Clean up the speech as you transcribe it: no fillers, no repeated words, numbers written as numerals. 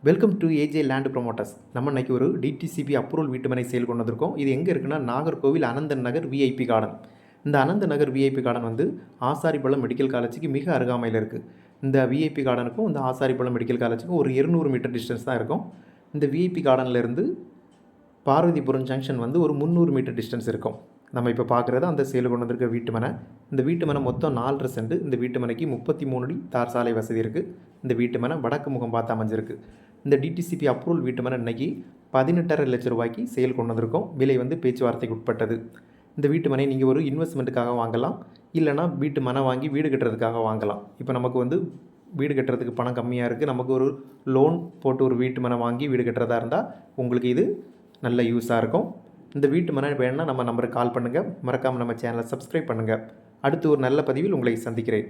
Welcome to AJ land promoters. நம்ம இன்றைக்கி ஒரு டிடிசிபி அப்ரூவல் வீட்டுமனை சேல் கொண்டு வந்திருக்கோம். இது எங்கே இருக்குன்னா நாகர்கோவில் அனந்தன் நகர் விஐபி கார்டன். இந்த அனந்த நகர் விஐபி கார்டன் வந்து ஆசாரிப்பள்ளம் மெடிக்கல் காலேஜுக்கு மிக அருகாமையில் இருக்குது. இந்த விஐபி கார்டனுக்கும் இந்த ஆசாரிப்பள்ளம் மெடிக்கல் காலேஜுக்கும் ஒரு 200 மீட்டர் டிஸ்டன்ஸ் தான் இருக்கும். இந்த விஐபி கார்டன்லேருந்து பார்வதிபுரம் ஜங்ஷன் வந்து ஒரு 300 மீட்டர் டிஸ்டன்ஸ் இருக்கும். நம்ம இப்போ பார்க்குறது அந்த சேல் கொண்டு வந்திருக்க வீட்டுமனை. இந்த வீட்டுமனை மொத்தம் 4 சென்ட். இந்த வீட்டுமனைக்கு 33 அடி தார் சாலை வசதி இருக்குது. இந்த வீட்டுமனை வடக்கு முகம் பார்த்து அமைஞ்சிருக்கு. இந்த டிடிசிபி அப்ரூவல் வீட்டுமனை இன்றைக்கி 18.5 லட்ச ரூபாய்க்கு சேல் கொண்டு வந்திருக்கோம். விலை வந்து பேச்சுவார்த்தைக்கு உட்பட்டது. இந்த வீட்டுமனை நீங்கள் ஒரு இன்வெஸ்ட்மெண்ட்டுக்காக வாங்கலாம், இல்லைனா வீட்டு மனை வாங்கி வீடு கட்டுறதுக்காக வாங்கலாம். இப்போ நமக்கு வந்து வீடு கட்டுறதுக்கு பணம் கம்மியாக இருக்குது, நமக்கு ஒரு லோன் போட்டு ஒரு வீட்டு மனை வாங்கி வீடு கட்டுறதா இருந்தால் உங்களுக்கு இது நல்ல யூஸாக இருக்கும். இந்த வீட்டு மனை வேணும்னா நம்ம நம்பருக்கு கால் பண்ணுங்கள். மறக்காமல் நம்ம சேனலை சப்ஸ்கிரைப் பண்ணுங்கள். அடுத்து ஒரு நல்ல பதிவில் உங்களை சந்திக்கிறேன்.